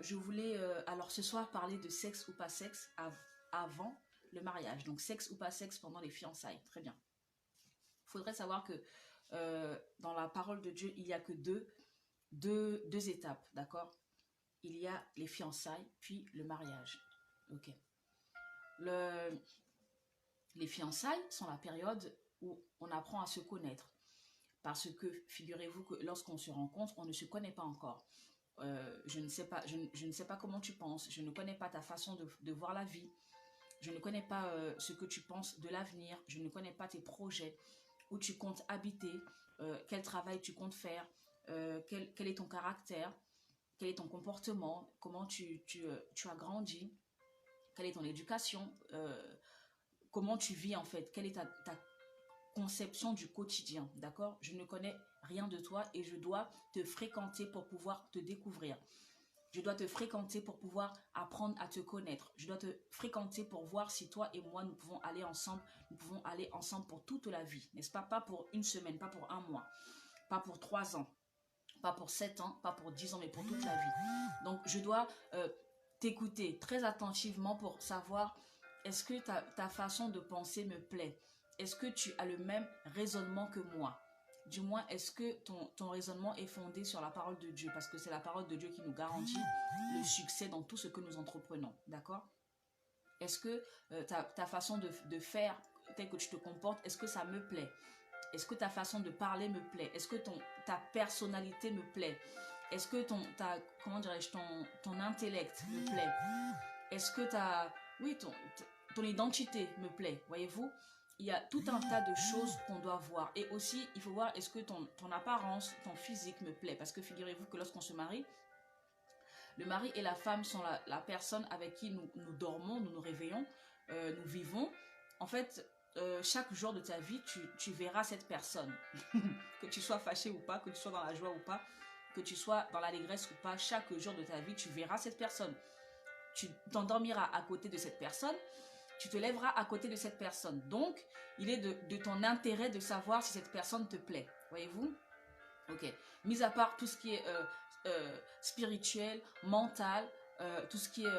je voulais alors ce soir parler de sexe ou pas sexe avant le mariage. Donc sexe ou pas sexe pendant les fiançailles. Très bien. Il faudrait savoir que dans la parole de Dieu, il n'y a que deux étapes, d'accord? Il y a les fiançailles, puis le mariage. Ok. Les fiançailles sont la période où on apprend à se connaître. Parce que figurez-vous que lorsqu'on se rencontre, on ne se connaît pas encore. Je ne sais pas, je ne sais pas comment tu penses, je ne connais pas ta façon de voir la vie, je ne connais pas ce que tu penses de l'avenir, je ne connais pas tes projets, où tu comptes habiter, quel travail tu comptes faire, quel est ton caractère, quel est ton comportement, comment tu as grandi, quelle est ton éducation, comment tu vis en fait, quelle est ta conception du quotidien, d'accord? Je ne connais rien de toi et je dois te fréquenter pour pouvoir te découvrir. Je dois te fréquenter pour pouvoir apprendre à te connaître. Je dois te fréquenter pour voir si toi et moi, nous pouvons aller ensemble pour toute la vie, n'est-ce pas? Pas pour une semaine, pas pour un mois, pas pour 3 ans, pas pour 7 ans, pas pour 10 ans, mais pour toute la vie. Donc, je dois t'écouter très attentivement pour savoir est-ce que ta façon de penser me plaît? Est-ce que tu as le même raisonnement que moi? Du moins, est-ce que ton raisonnement est fondé sur la parole de Dieu? Parce que c'est la parole de Dieu qui nous garantit le succès dans tout ce que nous entreprenons. D'accord? Est-ce que ta façon de faire, telle que tu te comportes, est-ce que ça me plaît? Est-ce que ta façon de parler me plaît? Est-ce que ta personnalité me plaît? Est-ce que comment dirais-je, ton intellect me plaît? Est-ce que ton identité me plaît? Voyez-vous? Il y a tout un tas de choses qu'on doit voir. Et aussi, il faut voir est-ce que ton apparence, ton physique me plaît. Parce que figurez-vous que lorsqu'on se marie, le mari et la femme sont la personne avec qui nous dormons, nous nous réveillons, nous vivons. En fait, chaque jour de ta vie, tu verras cette personne. Que tu sois fâché ou pas, que tu sois dans la joie ou pas, que tu sois dans l'allégresse ou pas, chaque jour de ta vie, tu verras cette personne. Tu t'endormiras à côté de cette personne, tu te lèveras à côté de cette personne. Donc, il est de ton intérêt de savoir si cette personne te plaît. Voyez-vous? Ok. Mis à part tout ce qui est spirituel, mental, tout ce qui est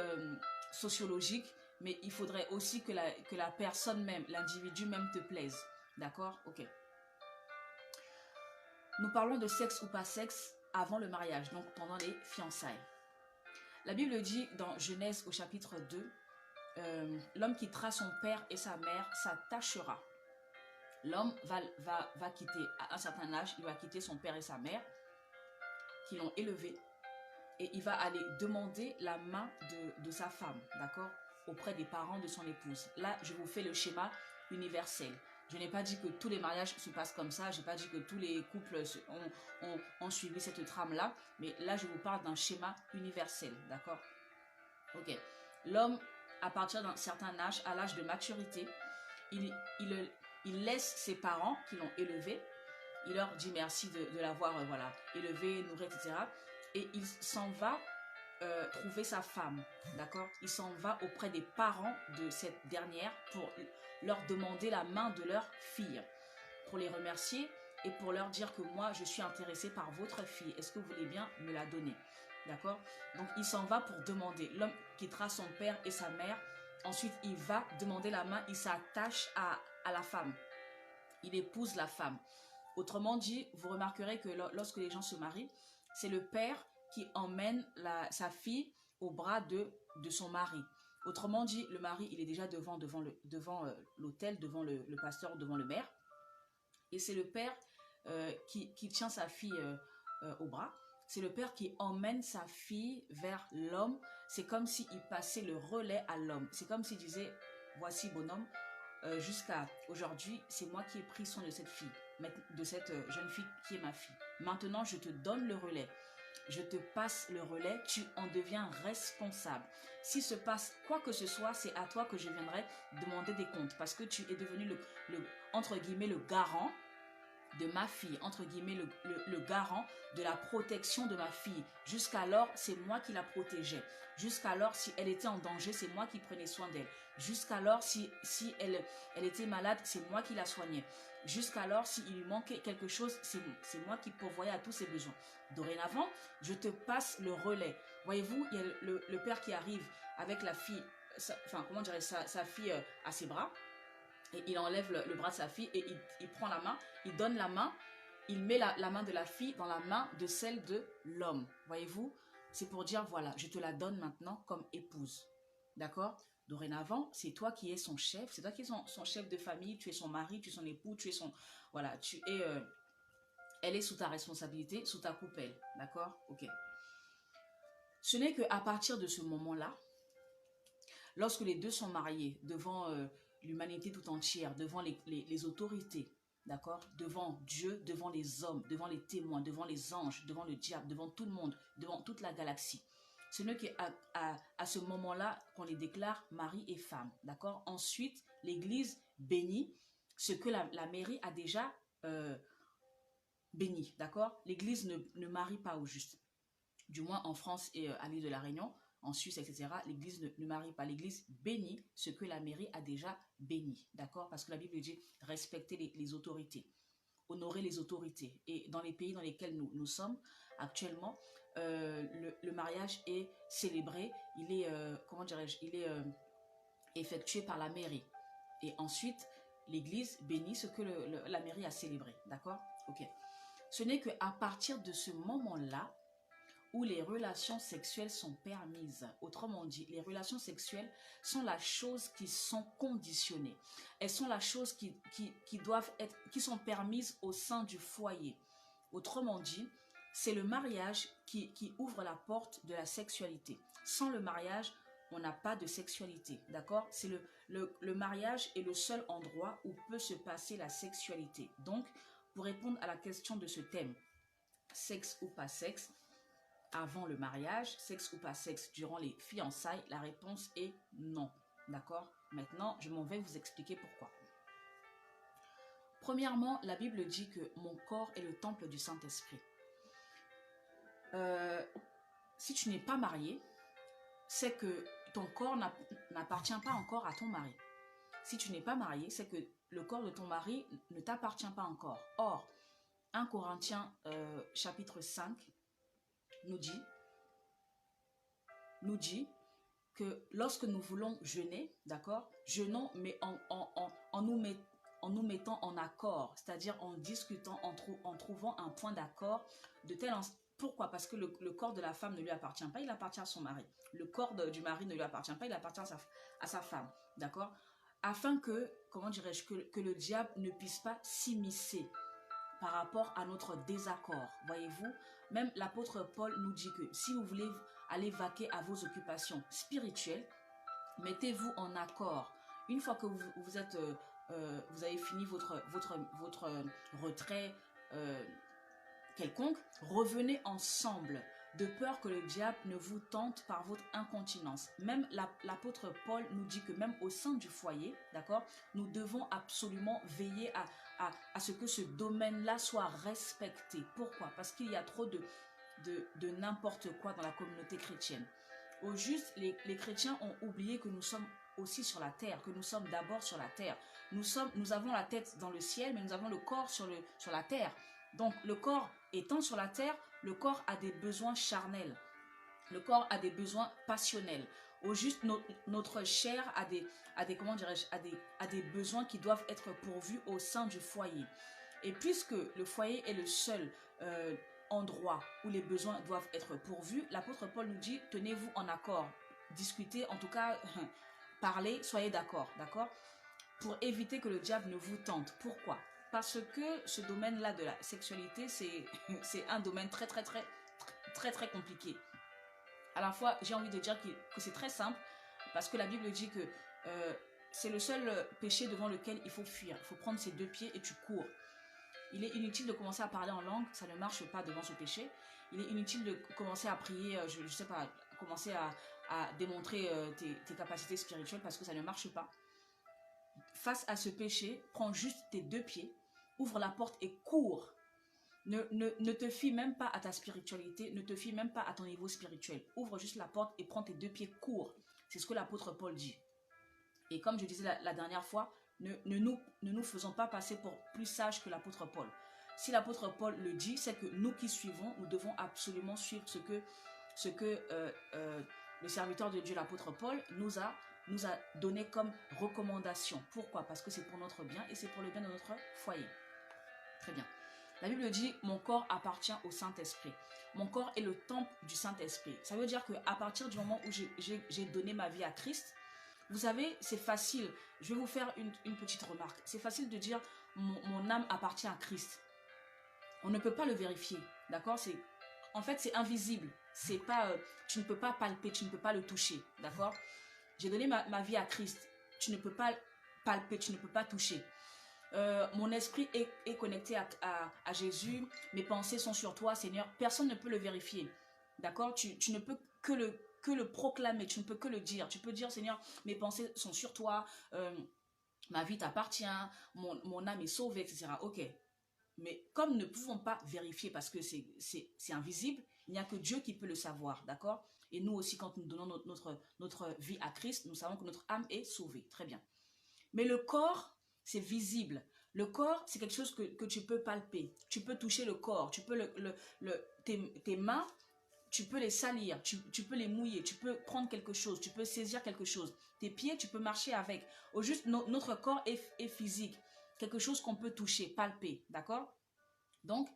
sociologique, mais il faudrait aussi que la personne même, l'individu même te plaise. D'accord? Ok. Nous parlons de sexe ou pas sexe avant le mariage, donc pendant les fiançailles. La Bible dit dans Genèse au chapitre 2, l'homme quittera son père et sa mère s'attachera. L'homme va quitter, à un certain âge, il va quitter son père et sa mère qui l'ont élevé et il va aller demander la main de sa femme, d'accord, auprès des parents de son épouse. Là, je vous fais le schéma universel. Je n'ai pas dit que tous les mariages se passent comme ça, je n'ai pas dit que tous les couples ont suivi cette trame-là, mais là, je vous parle d'un schéma universel, d'accord? Ok. L'homme, à partir d'un certain âge, à l'âge de maturité, il laisse ses parents qui l'ont élevé, il leur dit merci de l'avoir voilà, élevé, nourri, etc. Et il s'en va trouver sa femme, d'accord? Il s'en va auprès des parents de cette dernière pour leur demander la main de leur fille, pour les remercier et pour leur dire que moi, je suis intéressé par votre fille. Est-ce que vous voulez bien me la donner? D'accord? Donc, il s'en va pour demander. L'homme quittera son père et sa mère. Ensuite, il va demander la main. Il s'attache à la femme. Il épouse la femme. Autrement dit, vous remarquerez que lorsque les gens se marient, c'est le père qui emmène sa fille au bras de son mari. Autrement dit, le mari, il est déjà devant l'autel, devant le pasteur, devant le maire. Et c'est le père qui tient sa fille au bras. C'est le père qui emmène sa fille vers l'homme. C'est comme s'il passait le relais à l'homme. C'est comme s'il disait, voici bonhomme, jusqu'à aujourd'hui, c'est moi qui ai pris soin de cette fille, de cette jeune fille qui est ma fille. Maintenant, je te donne le relais. Je te passe le relais, tu en deviens responsable. S'il se passe quoi que ce soit, c'est à toi que je viendrai demander des comptes parce que tu es devenu entre guillemets, le garant de ma fille, entre guillemets, le garant de la protection de ma fille. Jusqu'alors, c'est moi qui la protégeais. Jusqu'alors, si elle était en danger, c'est moi qui prenais soin d'elle. Jusqu'alors, si elle était malade, c'est moi qui la soignais. Jusqu'alors, s'il lui manquait quelque chose, c'est moi qui pourvoyais à tous ses besoins. Dorénavant, je te passe le relais. Voyez-vous, il y a le père qui arrive avec la fille, comment dirais sa fille à ses bras. Et il enlève le bras de sa fille et il prend la main, il donne la main, il met la main de la fille dans la main de celle de l'homme. Voyez-vous, c'est pour dire, voilà, je te la donne maintenant comme épouse. D'accord? Dorénavant, c'est toi qui es son chef, c'est toi qui es son chef de famille, tu es son mari, tu es son époux, tu es son... Voilà, tu es... elle est sous ta responsabilité, sous ta coupelle. D'accord? Ok. Ce n'est qu'à partir de ce moment-là, lorsque les deux sont mariés devant l'humanité tout entière, devant les autorités, d'accord, devant Dieu, devant les hommes, devant les témoins, devant les anges, devant le diable, devant tout le monde, devant toute la galaxie. Ce n'est qu'à à ce moment-là qu'on les déclare mari et femme, d'accord. Ensuite, l'Église bénit ce que la mairie a déjà béni, d'accord. L'Église ne marie pas au juste. Du moins en France et à l'île de la Réunion, en Suisse, etc., l'Église ne marie pas. L'Église bénit ce que la mairie a déjà béni, d'accord? Parce que la Bible dit respecter les autorités, honorer les autorités. Et dans les pays dans lesquels nous sommes actuellement, le mariage est célébré, il est, comment dirais-je, il est effectué par la mairie. Et ensuite, l'Église bénit ce que la mairie a célébré, d'accord? Ok. Ce n'est qu'à partir de ce moment-là, où les relations sexuelles sont permises. Autrement dit, les relations sexuelles sont la chose qui sont conditionnées. Elles sont la chose qui doivent être, qui sont permises au sein du foyer. Autrement dit, c'est le mariage qui ouvre la porte de la sexualité. Sans le mariage, on n'a pas de sexualité, d'accord? C'est le mariage est le seul endroit où peut se passer la sexualité. Donc, pour répondre à la question de ce thème, sexe ou pas sexe, avant le mariage, sexe ou pas sexe durant les fiançailles, la réponse est non. D'accord? Maintenant, je m'en vais vous expliquer pourquoi. Premièrement, la Bible dit que mon corps est le temple du Saint-Esprit. Si tu n'es pas marié, c'est que ton corps n'appartient pas encore à ton mari. Si tu n'es pas marié, c'est que le corps de ton mari ne t'appartient pas encore. Or, 1 Corinthiens chapitre 5 nous dit que lorsque nous voulons jeûner, d'accord, jeûnons mais en nous mettant en accord, c'est-à-dire en discutant, en trouvant un point d'accord de tel en... Pourquoi? Parce que le corps de la femme ne lui appartient pas, il appartient à son mari. Le corps du mari ne lui appartient pas, il appartient à sa femme, d'accord? Afin que, comment dirais-je, que le diable ne puisse pas s'immiscer par rapport à notre désaccord. Voyez-vous, même l'apôtre Paul nous dit que si vous voulez aller vaquer à vos occupations spirituelles, mettez-vous en accord. Une fois que vous avez fini votre retrait quelconque, revenez ensemble, de peur que le diable ne vous tente par votre incontinence. Même l'apôtre Paul nous dit que même au sein du foyer, d'accord, nous devons absolument veiller à ce que ce domaine-là soit respecté. Pourquoi? Parce qu'il y a trop de n'importe quoi dans la communauté chrétienne. Au juste, les chrétiens ont oublié que nous sommes aussi sur la terre, que nous sommes d'abord sur la terre. Nous avons la tête dans le ciel, mais nous avons le corps sur la terre. Donc, le corps étant sur la terre, le corps a des besoins charnels. Le corps a des besoins passionnels. Au juste, notre chair a des besoins qui doivent être pourvus au sein du foyer. Et puisque le foyer est le seul endroit où les besoins doivent être pourvus, l'apôtre Paul nous dit, tenez-vous en accord. Discutez, en tout cas, parlez, soyez d'accord, d'accord? Pour éviter que le diable ne vous tente. Pourquoi? Parce que ce domaine-là de la sexualité, c'est un domaine très compliqué. À la fois, j'ai envie de dire que c'est très simple, parce que la Bible dit que c'est le seul péché devant lequel il faut fuir. Il faut prendre ses deux pieds et tu cours. Il est inutile de commencer à parler en langue, ça ne marche pas devant ce péché. Il est inutile de commencer à prier, je ne sais pas, commencer à démontrer tes capacités spirituelles, parce que ça ne marche pas. Face à ce péché, prends juste tes deux pieds ouvre la porte et cours. Ne te fie même pas à ta spiritualité, ne te fie même pas à ton niveau spirituel. Ouvre juste la porte et prends tes 2 pieds, cours. C'est ce que l'apôtre Paul dit. Et comme je disais la dernière fois, ne nous faisons pas passer pour plus sages que l'apôtre Paul. Si l'apôtre Paul le dit, c'est que nous qui suivons, nous devons absolument suivre ce que le serviteur de Dieu, l'apôtre Paul, nous a donné comme recommandation. Pourquoi? Parce que c'est pour notre bien et c'est pour le bien de notre foyer. Très bien. La Bible dit, mon corps appartient au Saint-Esprit. Mon corps est le temple du Saint-Esprit. Ça veut dire qu'à partir du moment où j'ai donné ma vie à Christ, vous savez, c'est facile. Je vais vous faire une petite remarque. C'est facile de dire, mon âme appartient à Christ. On ne peut pas le vérifier, d'accord? En fait, c'est invisible. C'est pas, tu ne peux pas palper, tu ne peux pas le toucher, d'accord? J'ai donné ma vie à Christ. Tu ne peux pas palper, tu ne peux pas toucher. Mon esprit est connecté à Jésus. Mes pensées sont sur toi, Seigneur. Personne ne peut le vérifier, d'accord? Tu ne peux que le proclamer, tu ne peux que le dire. Tu peux dire, Seigneur, mes pensées sont sur toi, ma vie t'appartient, mon âme est sauvée, etc. Ok. Mais comme nous ne pouvons pas vérifier parce que c'est invisible, il n'y a que Dieu qui peut le savoir, d'accord? Et nous aussi, quand nous donnons notre vie à Christ, nous savons que notre âme est sauvée. Très bien. Mais le corps, c'est visible. Le corps, c'est quelque chose que tu peux palper. Tu peux toucher le corps. Tu peux tes mains, tu peux les salir. Tu peux les mouiller. Tu peux prendre quelque chose. Tu peux saisir quelque chose. Tes pieds, tu peux marcher avec. Au juste, notre corps est physique. Quelque chose qu'on peut toucher, palper. D'accord? Donc,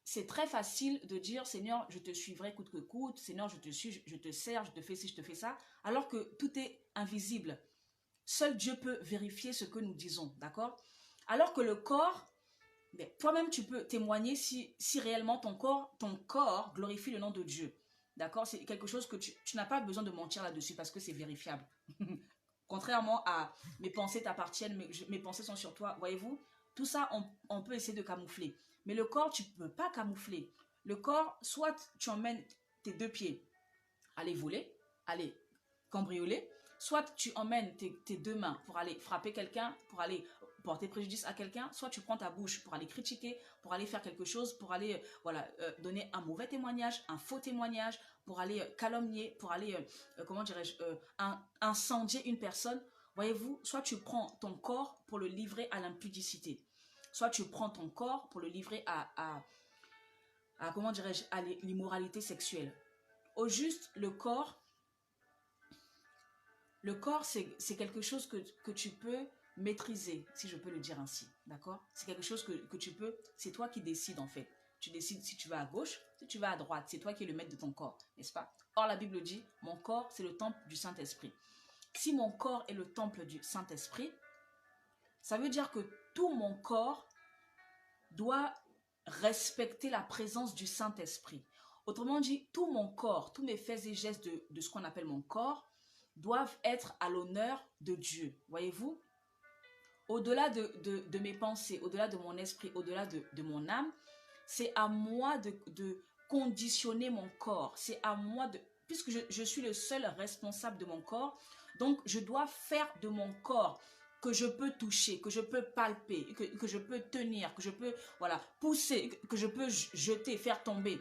c'est très facile de dire, Seigneur, je te suivrai coûte que coûte. Seigneur, je te suis, je te sers, je te fais ci, je te fais ça. Alors que tout est invisible. Seul Dieu peut vérifier ce que nous disons, d'accord? Alors que le corps, toi-même tu peux témoigner si réellement ton corps glorifie le nom de Dieu, d'accord? C'est quelque chose que tu n'as pas besoin de mentir là-dessus parce que c'est vérifiable. Contrairement à mes pensées t'appartiennent, mes pensées sont sur toi, voyez-vous? Tout ça, on peut essayer de camoufler. Mais le corps, tu ne peux pas camoufler. Le corps, soit tu emmènes tes 2 pieds, aller voler, aller cambrioler, soit tu emmènes tes 2 mains pour aller frapper quelqu'un, pour aller porter préjudice à quelqu'un, soit tu prends ta bouche pour aller critiquer, pour aller faire quelque chose, pour aller donner un mauvais témoignage, un faux témoignage, pour aller calomnier, pour aller, comment dirais-je, incendier une personne. Voyez-vous, soit tu prends ton corps pour le livrer à l'impudicité, soit tu prends ton corps pour le livrer à comment dirais-je, à l'immoralité sexuelle. Au juste, le corps, c'est quelque chose que tu peux maîtriser, si je peux le dire ainsi, d'accord? C'est quelque chose que tu peux, c'est toi qui décides en fait. Tu décides si tu vas à gauche, si tu vas à droite, c'est toi qui es le maître de ton corps, n'est-ce pas? Or, la Bible dit, mon corps, c'est le temple du Saint-Esprit. Si mon corps est le temple du Saint-Esprit, ça veut dire que tout mon corps doit respecter la présence du Saint-Esprit. Autrement dit, tout mon corps, tous mes faits et gestes de ce qu'on appelle mon corps, doivent être à l'honneur de Dieu. Voyez-vous? Au-delà de mes pensées, au-delà de mon esprit, au-delà de mon âme, c'est à moi de conditionner mon corps. C'est à moi de... Puisque je suis le seul responsable de mon corps, donc je dois faire de mon corps que je peux toucher, que je peux palper, que je peux tenir, que je peux pousser, que je peux jeter, faire tomber.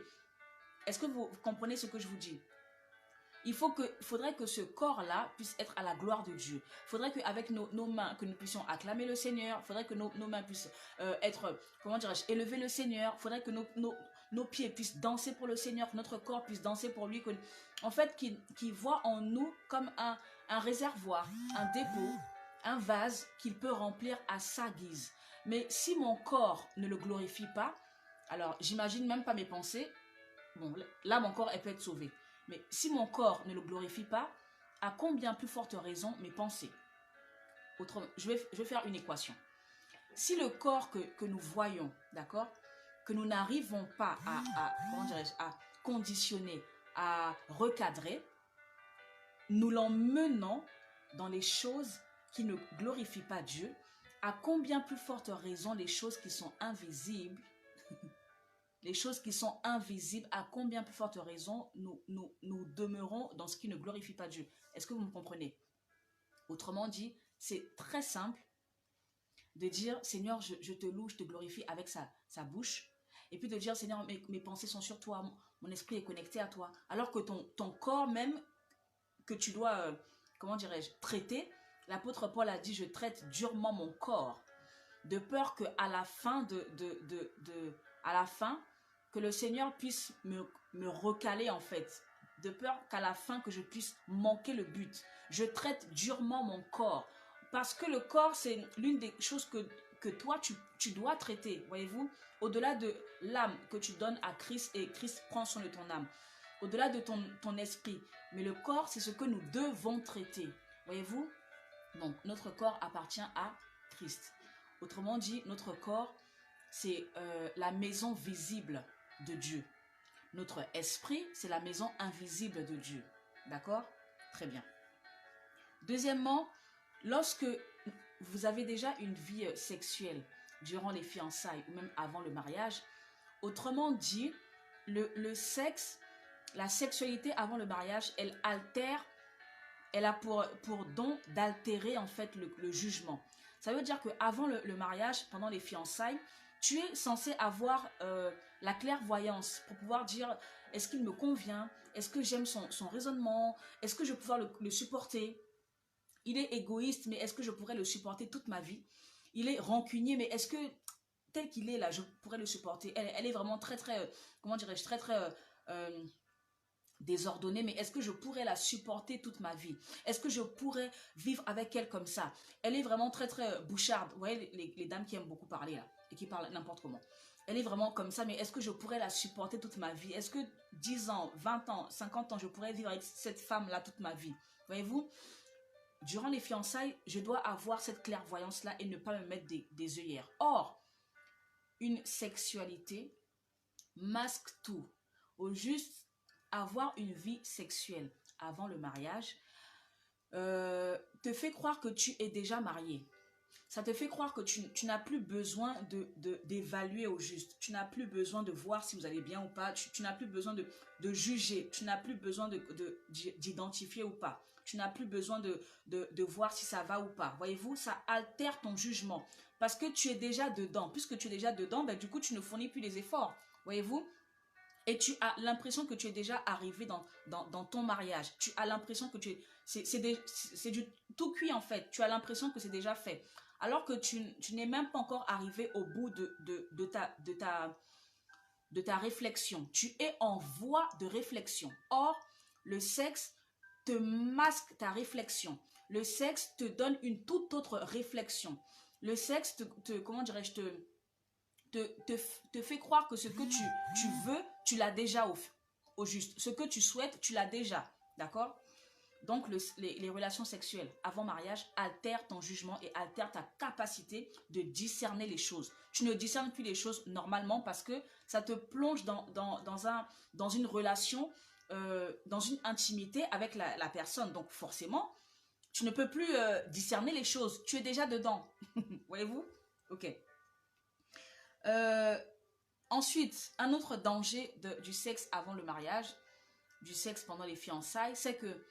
Est-ce que vous comprenez ce que je vous dis? Faudrait que ce corps-là puisse être à la gloire de Dieu. Il faudrait qu'avec nos mains, que nous puissions acclamer le Seigneur. Il faudrait que nos mains puissent être, comment dirais-je, élever le Seigneur. Il faudrait que nos pieds puissent danser pour le Seigneur, que notre corps puisse danser pour lui. En fait, qu'il voit en nous comme un réservoir, un dépôt, un vase qu'il peut remplir à sa guise. Mais si mon corps ne le glorifie pas, alors j'imagine même pas mes pensées. Bon, là, mon corps, elle peut être sauvée. Mais si mon corps ne le glorifie pas, à combien plus forte raison mes pensées? Autrement, je vais faire une équation. Si le corps que nous voyons, d'accord, que nous n'arrivons pas comment dirais-je, à conditionner, à recadrer, nous l'emmenons dans les choses qui ne glorifient pas Dieu, à combien plus forte raison les choses qui sont invisibles, les choses qui sont invisibles, à combien plus forte raison nous demeurons dans ce qui ne glorifie pas Dieu. Est-ce que vous me comprenez? Autrement dit, c'est très simple. de dire, Seigneur, je te loue, je te glorifie avec sa bouche, et puis de dire, Seigneur, mes pensées sont sur toi, mon esprit est connecté à toi, alors que ton corps même, que tu dois, comment dirais-je, traiter, l'apôtre Paul a dit, je traite durement mon corps, de peur qu'à la fin à la fin, que le Seigneur puisse me recaler en fait, de peur qu'à la fin que je puisse manquer le but. Je traite durement mon corps, parce que le corps c'est l'une des choses que toi tu dois traiter, voyez-vous, au-delà de l'âme que tu donnes à Christ et Christ prend soin de ton âme, au-delà de ton esprit, mais le corps c'est ce que nous devons traiter, voyez-vous. Donc notre corps appartient à Christ. Autrement dit, notre corps, c'est la maison visible de Dieu. Notre esprit, c'est la maison invisible de Dieu. D'accord? Très bien. Deuxièmement, lorsque vous avez déjà une vie sexuelle durant les fiançailles ou même avant le mariage, autrement dit, le sexe, la sexualité avant le mariage, elle altère, elle a pour don d'altérer en fait le jugement. Ça veut dire qu'avant le mariage, pendant les fiançailles, tu es censé avoir la clairvoyance pour pouvoir dire, est-ce qu'il me convient? Est-ce que j'aime son raisonnement? Est-ce que je vais pouvoir le supporter? Il est égoïste, mais est-ce que je pourrais le supporter toute ma vie? Il est rancunier, mais est-ce que tel qu'il est là, je pourrais le supporter? Elle est vraiment très, comment dirais-je, très, désordonnée, mais est-ce que je pourrais la supporter toute ma vie? Est-ce que je pourrais vivre avec elle comme ça? Elle est vraiment très boucharde. Vous voyez les dames qui aiment beaucoup parler là et qui parlent n'importe comment. Elle est vraiment comme ça, mais est-ce que je pourrais la supporter toute ma vie? Est-ce que 10 ans, 20 ans, 50 ans, je pourrais vivre avec cette femme-là toute ma vie? Voyez-vous, durant les fiançailles, je dois avoir cette clairvoyance-là et ne pas me mettre des œillères. Or, une sexualité masque tout. Au juste, avoir une vie sexuelle avant le mariage te fait croire que tu es déjà marié. Ça te fait croire que tu n'as plus besoin d'évaluer au juste. Tu n'as plus besoin de voir si vous allez bien ou pas. Tu n'as plus besoin de juger. Tu n'as plus besoin d'identifier ou pas. Tu n'as plus besoin de voir si ça va ou pas. Voyez-vous, ça altère ton jugement. Parce que tu es déjà dedans. Puisque tu es déjà dedans, ben, du coup, tu ne fournis plus les efforts. Voyez-vous? Et tu as l'impression que tu es déjà arrivé dans ton mariage. Tu as l'impression que c'est du tout cuit en fait. Tu as l'impression que c'est déjà fait. Alors que tu n'es même pas encore arrivé au bout de ta réflexion. Tu es en voie de réflexion. Or, le sexe te masque ta réflexion. Le sexe te donne une toute autre réflexion. Le sexe comment dirais-je, te fait croire que ce que tu veux, tu l'as déjà au juste. Ce que tu souhaites, tu l'as déjà. D'accord? Donc, les relations sexuelles avant mariage altèrent ton jugement et altèrent ta capacité de discerner les choses. Tu ne discernes plus les choses normalement parce que ça te plonge dans une relation, dans une intimité avec la personne. Donc, forcément, tu ne peux plus discerner les choses. Tu es déjà dedans. Voyez-vous? Ok. Ensuite, un autre danger du sexe avant le mariage, du sexe pendant les fiançailles, c'est que,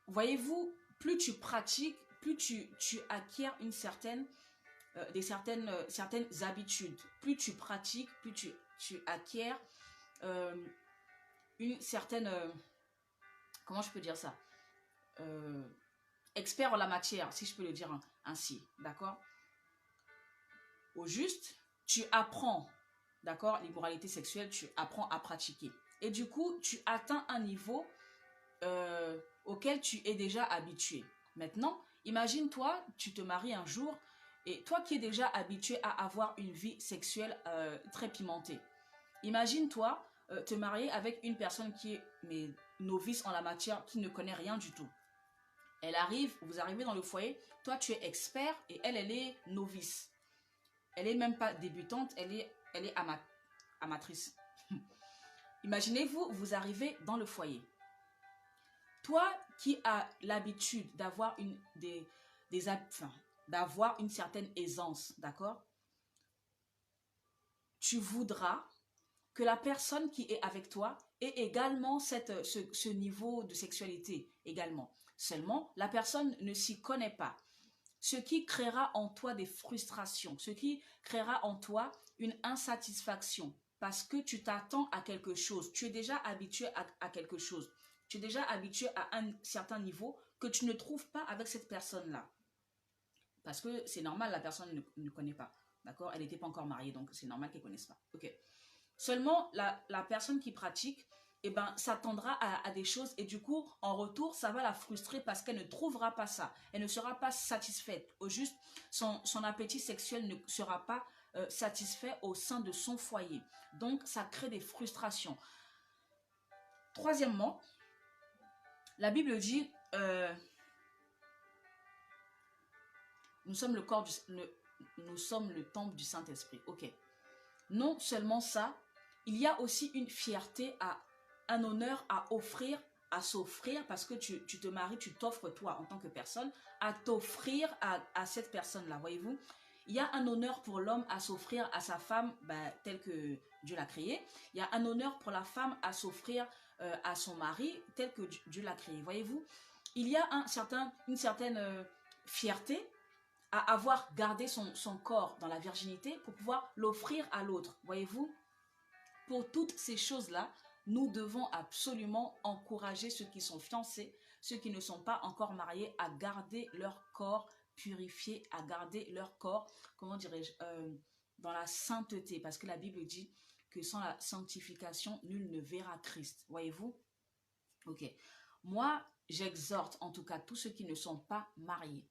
voyez-vous, plus tu pratiques, plus tu acquiers certaines habitudes. Plus tu pratiques, plus tu acquiers une certaine, comment je peux dire ça, expert en la matière, si je peux le dire ainsi, d'accord? Au juste, tu apprends, d'accord, l'immoralité sexuelle, tu apprends à pratiquer. Et du coup, tu atteins un niveau auquel tu es déjà habitué. Maintenant, imagine-toi, tu te maries un jour et toi qui es déjà habitué à avoir une vie sexuelle très pimentée. Imagine-toi te marier avec une personne qui est novice en la matière, qui ne connaît rien du tout. Elle arrive, vous arrivez dans le foyer, toi tu es expert et elle est novice. Elle n'est même pas débutante, elle est amatrice. Imaginez-vous, vous arrivez dans le foyer. Toi qui as l'habitude d'avoir d'avoir une certaine aisance, d'accord? Tu voudras que la personne qui est avec toi ait également ce niveau de sexualité également. Seulement, la personne ne s'y connaît pas. ce qui créera en toi des frustrations, ce qui créera en toi une insatisfaction, parce que tu t'attends à quelque chose, tu es déjà habitué à quelque chose, tu es déjà habitué à un certain niveau que tu ne trouves pas avec cette personne-là. Parce que c'est normal, la personne ne connaît pas. D'accord? Elle n'était pas encore mariée, donc c'est normal qu'elle ne connaisse pas. Ok. Seulement, la personne qui pratique, eh ben, s'attendra à des choses et du coup, en retour, ça va la frustrer parce qu'elle ne trouvera pas ça. Elle ne sera pas satisfaite. Au juste, son appétit sexuel ne sera pas satisfait au sein de son foyer. Donc, ça crée des frustrations. Troisièmement, la Bible dit... nous sommes nous sommes le temple du Saint-Esprit. Ok. Non seulement ça, il y a aussi une fierté, un honneur à offrir, à s'offrir, parce que tu te maries, tu t'offres toi en tant que personne, à t'offrir à cette personne-là, voyez-vous. Il y a un honneur pour l'homme à s'offrir à sa femme tel que Dieu l'a créé. Il y a un honneur pour la femme à s'offrir à son mari tel que Dieu l'a créé, voyez-vous. Il y a une certaine fierté à avoir gardé son corps dans la virginité pour pouvoir l'offrir à l'autre. Voyez-vous, pour toutes ces choses-là, nous devons absolument encourager ceux qui sont fiancés, ceux qui ne sont pas encore mariés, à garder leur corps purifié, à garder leur corps, comment dirais-je, dans la sainteté. Parce que la Bible dit que sans la sanctification, nul ne verra Christ. Voyez-vous? Ok. Moi, j'exhorte en tout cas tous ceux qui ne sont pas mariés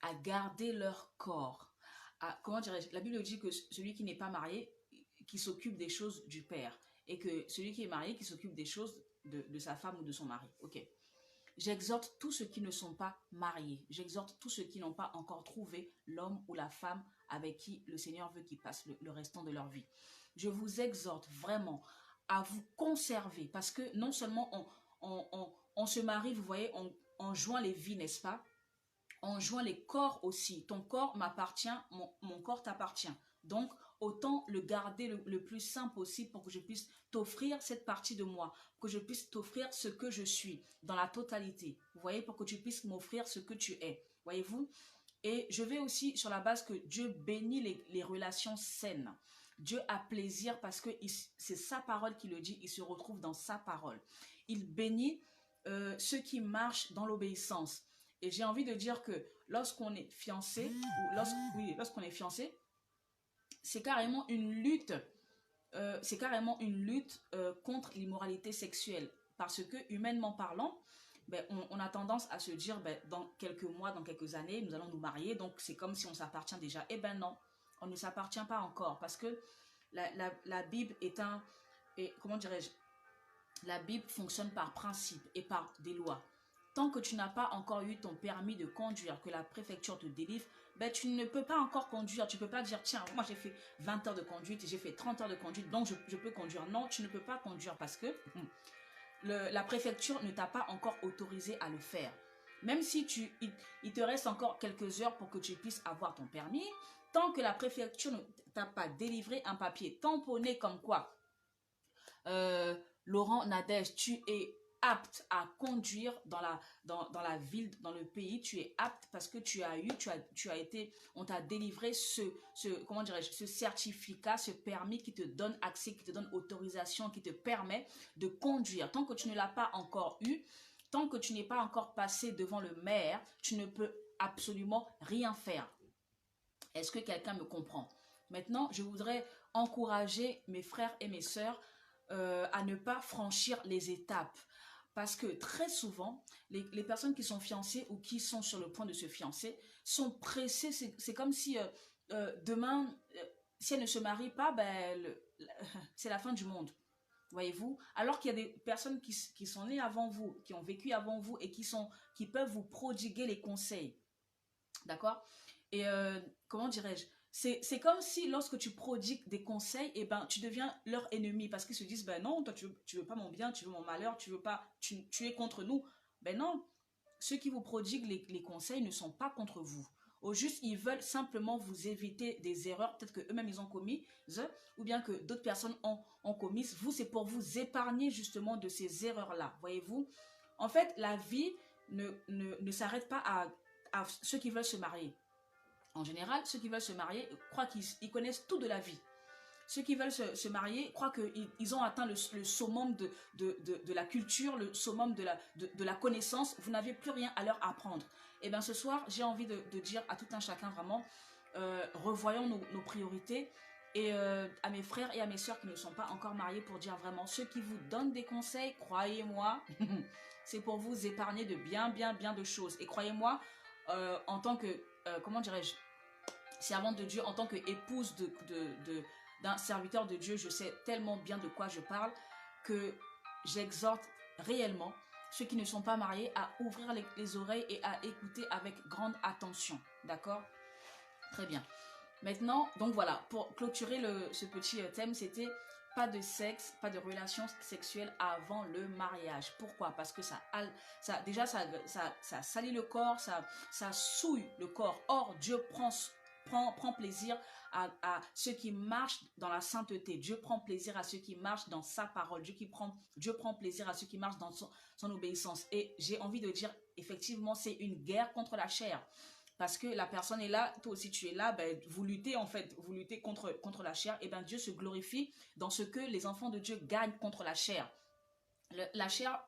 à garder leur corps. Comment dirais-je? La Bible dit que celui qui n'est pas marié, qui s'occupe des choses du Père, et que celui qui est marié, qui s'occupe des choses de sa femme ou de son mari. Ok. J'exhorte tous ceux qui ne sont pas mariés. J'exhorte tous ceux qui n'ont pas encore trouvé l'homme ou la femme avec qui le Seigneur veut qu'ils passent le restant de leur vie. Je vous exhorte vraiment à vous conserver, parce que non seulement on se marie, vous voyez, on joint les vies, n'est-ce pas? On joint les corps aussi. Ton corps m'appartient, mon corps t'appartient. Donc, autant le garder le plus sain possible pour que je puisse t'offrir cette partie de moi, que je puisse t'offrir ce que je suis dans la totalité. Vous voyez, pour que tu puisses m'offrir ce que tu es. Voyez-vous? Et je vais aussi sur la base que Dieu bénit les relations saines. Dieu a plaisir parce que c'est sa parole qui le dit, il se retrouve dans sa parole. Il bénit ceux qui marchent dans l'obéissance. Et j'ai envie de dire que lorsqu'on est fiancé, lorsqu'on est fiancé, c'est carrément une lutte, contre l'immoralité sexuelle. Parce que, humainement parlant, on a tendance à se dire, dans quelques mois, dans quelques années, nous allons nous marier, donc c'est comme si on s'appartient déjà. Eh ben non, on ne s'appartient pas encore, parce que la Bible comment dirais-je, la Bible fonctionne par principe et par des lois. Tant que tu n'as pas encore eu ton permis de conduire, que la préfecture te délivre, tu ne peux pas encore conduire. Tu ne peux pas dire, tiens, moi j'ai fait 20 heures de conduite, j'ai fait 30 heures de conduite, donc je peux conduire. Non, tu ne peux pas conduire parce que la préfecture ne t'a pas encore autorisé à le faire. Même si il te reste encore quelques heures pour que tu puisses avoir ton permis, tant que la préfecture ne t'a pas délivré un papier tamponné comme quoi, Laurent Nadège, tu es apte à conduire dans la ville, dans le pays, tu es apte parce que on t'a délivré comment dirais-je, ce certificat, ce permis qui te donne accès, qui te donne autorisation, qui te permet de conduire. Tant que tu ne l'as pas encore eu, tant que tu n'es pas encore passé devant le maire, tu ne peux absolument rien faire. Est-ce que quelqu'un me comprend? Maintenant, je voudrais encourager mes frères et mes sœurs à ne pas franchir les étapes. Parce que très souvent, les personnes qui sont fiancées ou qui sont sur le point de se fiancer sont pressées. C'est comme si demain, si elles ne se marient pas, c'est la fin du monde. Voyez-vous? Alors qu'il y a des personnes qui sont nées avant vous, qui ont vécu avant vous et qui peuvent vous prodiguer les conseils. D'accord? Et comment dirais-je? C'est comme si lorsque tu prodigues des conseils, tu deviens leur ennemi parce qu'ils se disent, non, toi tu veux pas mon bien, tu veux mon malheur, tu es contre nous. Non, ceux qui vous prodiguent les conseils ne sont pas contre vous. Au juste, ils veulent simplement vous éviter des erreurs, peut-être qu'eux-mêmes ils ont commises, ou bien que d'autres personnes ont commises. Vous, c'est pour vous épargner justement de ces erreurs-là, voyez-vous. En fait, la vie ne s'arrête pas ceux qui veulent se marier. En général, ceux qui veulent se marier croient qu'ils connaissent tout de la vie. Ceux qui veulent se marier croient qu'ils ont atteint le summum de la culture, le summum de la connaissance. Vous n'avez plus rien à leur apprendre. Et bien ce soir, j'ai envie de dire à tout un chacun vraiment, revoyons nos priorités. Et à mes frères et à mes sœurs qui ne sont pas encore mariés, pour dire vraiment, ceux qui vous donnent des conseils, croyez-moi, c'est pour vous épargner de bien de choses. Et croyez-moi, en tant que, comment dirais-je, servante de Dieu, en tant qu'épouse d'un serviteur de Dieu, je sais tellement bien de quoi je parle que j'exhorte réellement ceux qui ne sont pas mariés à ouvrir les oreilles et à écouter avec grande attention. D'accord? Très bien. Maintenant, donc voilà, pour clôturer ce petit thème, c'était pas de sexe, pas de relations sexuelles avant le mariage. Pourquoi? Parce que ça salit le corps, ça souille le corps. Or, Dieu prend plaisir à ceux qui marchent dans la sainteté. Dieu prend plaisir à ceux qui marchent dans sa parole. Dieu prend plaisir à ceux qui marchent dans son obéissance. Et j'ai envie de dire, effectivement, c'est une guerre contre la chair. Parce que la personne est là, toi aussi tu es là, ben, vous luttez en fait, vous luttez contre la chair. Et bien Dieu se glorifie dans ce que les enfants de Dieu gagnent contre la chair. La chair,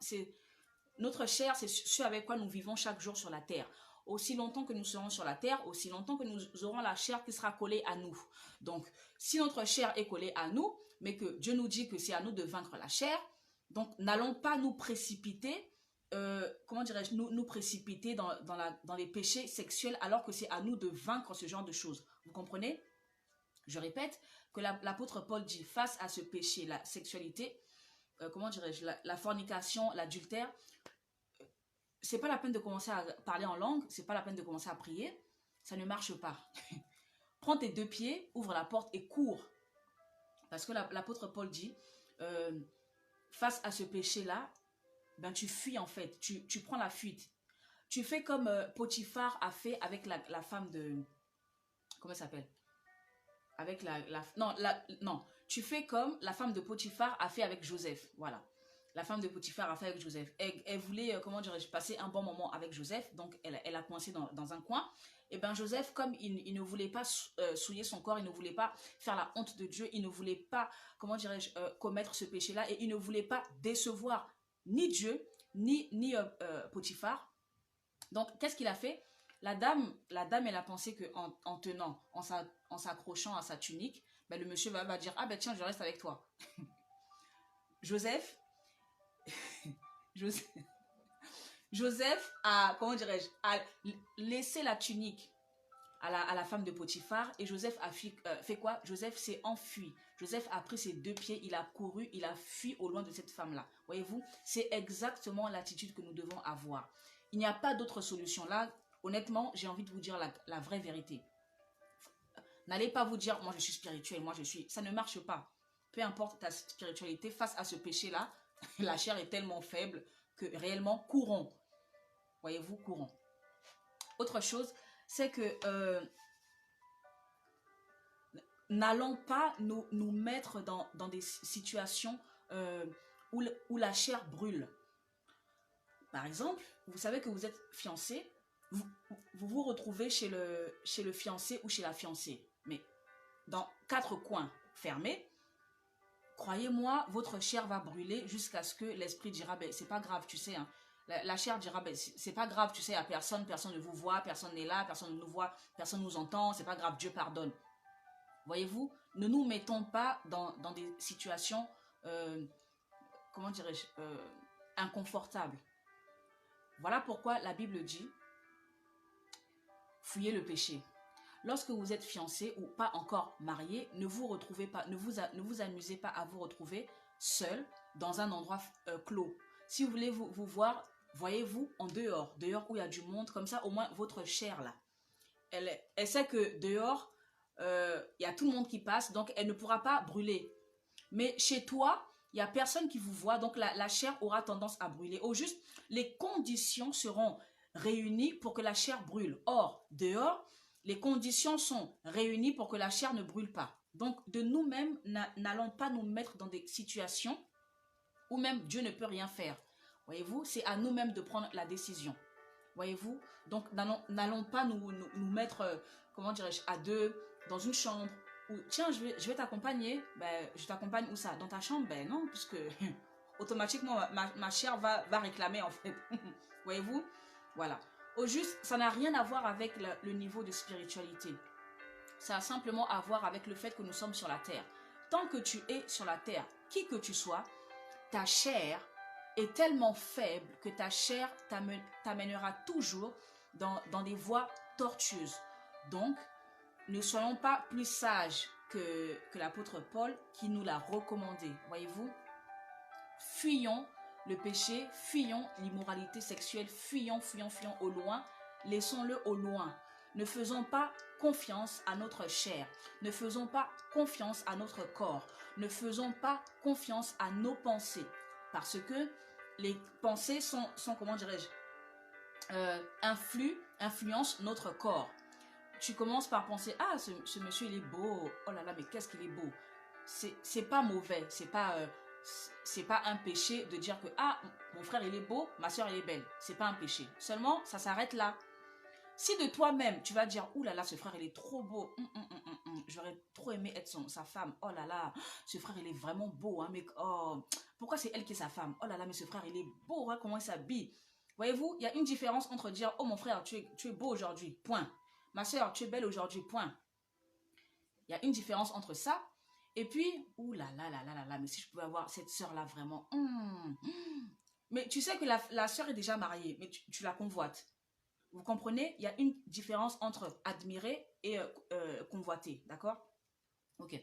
notre chair, c'est ce avec quoi nous vivons chaque jour sur la terre. Aussi longtemps que nous serons sur la terre, aussi longtemps que nous aurons la chair qui sera collée à nous. Donc, si notre chair est collée à nous, mais que Dieu nous dit que c'est à nous de vaincre la chair, donc n'allons pas nous précipiter, comment dirais-je, nous précipiter dans les péchés sexuels alors que c'est à nous de vaincre ce genre de choses. Vous comprenez? Je répète que l'apôtre Paul dit, face à ce péché, la sexualité, comment dirais-je, la fornication, l'adultère, c'est pas la peine de commencer à parler en langue, c'est pas la peine de commencer à prier, ça ne marche pas. Prends tes 2 pieds, ouvre la porte et cours. Parce que l'apôtre Paul dit, face à ce péché-là, ben tu fuis en fait, tu prends la fuite. Tu fais comme Potiphar a fait avec la femme de... Comment elle s'appelle? Avec non, tu fais comme la femme de Potiphar a fait avec Joseph, voilà. La femme de Potiphar a fait avec Joseph. Elle voulait, comment dirais-je, passer un bon moment avec Joseph, donc elle a coincé dans un coin. Et bien Joseph, comme il ne voulait pas souiller son corps, il ne voulait pas faire la honte de Dieu, il ne voulait pas, comment dirais-je, commettre ce péché-là, et il ne voulait pas décevoir ni Dieu, ni Potiphar. Donc, qu'est-ce qu'il a fait? La dame, elle a pensé qu'en tenant, en s'accrochant à sa tunique, ben, le monsieur va dire, ah ben tiens, je reste avec toi. Joseph a, comment dirais-je, a laissé la tunique à la femme de Potiphar, et Joseph a fait quoi? Joseph s'est enfui. Joseph a pris ses 2 pieds, il a couru, il a fui au loin de cette femme-là. Voyez-vous, c'est exactement l'attitude que nous devons avoir. Il n'y a pas d'autre solution. Là, honnêtement, j'ai envie de vous dire la vraie vérité. N'allez pas vous dire, moi je suis spirituel, moi je suis... Ça ne marche pas. Peu importe ta spiritualité, face à ce péché-là, la chair est tellement faible que réellement, courons. Voyez-vous, courons. Autre chose, c'est que n'allons pas nous mettre dans des situations où la chair brûle. Par exemple, vous savez que vous êtes fiancé, vous retrouvez chez le fiancé ou chez la fiancée, mais dans 4 coins fermés. Croyez-moi, votre chair va brûler jusqu'à ce que l'esprit dira, ben, c'est pas grave, tu sais, hein. La chair dira, ben, c'est pas grave, tu sais, à personne ne vous voit, personne n'est là, personne ne nous voit, personne ne nous entend, c'est pas grave, Dieu pardonne. Voyez-vous, ne nous mettons pas dans des situations, comment dirais-je, inconfortables. Voilà pourquoi la Bible dit, fuyez le péché. Lorsque vous êtes fiancé ou pas encore marié, ne vous vous amusez pas à vous retrouver seul dans un endroit clos. Si vous voulez vous voir, voyez-vous en dehors où il y a du monde, comme ça au moins votre chair là, elle sait que dehors, il y a tout le monde qui passe, donc elle ne pourra pas brûler. Mais chez toi, il n'y a personne qui vous voit, donc la chair aura tendance à brûler. Au juste, les conditions seront réunies pour que la chair brûle. Or, dehors, les conditions sont réunies pour que la chair ne brûle pas. Donc, de nous-mêmes, n'allons pas nous mettre dans des situations où même Dieu ne peut rien faire. Voyez-vous, c'est à nous-mêmes de prendre la décision. voyez-vous. Donc, n'allons pas nous mettre, comment dirais-je, à deux, dans une chambre, où, tiens, je vais t'accompagner, ben, je t'accompagne où ça? Dans ta chambre? Ben non, puisque automatiquement, ma chair va réclamer, en fait. Voyez-vous? Voilà. Au juste, ça n'a rien à voir avec le niveau de spiritualité. Ça a simplement à voir avec le fait que nous sommes sur la terre. Tant que tu es sur la terre, qui que tu sois, ta chair est tellement faible que ta chair t'amènera toujours dans des voies tortueuses. Donc, ne soyons pas plus sages que l'apôtre Paul qui nous l'a recommandé. Voyez-vous? Fuyons le péché, fuyons l'immoralité sexuelle, fuyons au loin, laissons-le au loin. Ne faisons pas confiance à notre chair, ne faisons pas confiance à notre corps, ne faisons pas confiance à nos pensées, parce que les pensées sont comment dirais-je, influencent notre corps. Tu commences par penser, ah, ce monsieur, il est beau, oh là là, mais qu'est-ce qu'il est beau. C'est pas mauvais, c'est pas un péché de dire que, ah, mon frère, il est beau, ma soeur, elle est belle. C'est pas un péché. Seulement, ça s'arrête là. Si de toi-même, tu vas dire, oh là là, ce frère, il est trop beau, j'aurais trop aimé être sa femme, oh là là, ce frère, il est vraiment beau, hein, mais oh, pourquoi c'est elle qui est sa femme, oh là là, mais ce frère, il est beau, hein, comment il s'habille. Voyez-vous, il y a une différence entre dire, oh mon frère, tu es beau aujourd'hui, point. Ma soeur, tu es belle aujourd'hui, point. Il y a une différence entre ça, et puis, ouh là là là là là là, mais si je pouvais avoir cette soeur-là vraiment, mais tu sais que la soeur est déjà mariée, mais tu la convoites. Vous comprenez? Il y a une différence entre admirer et convoiter, d'accord? Ok.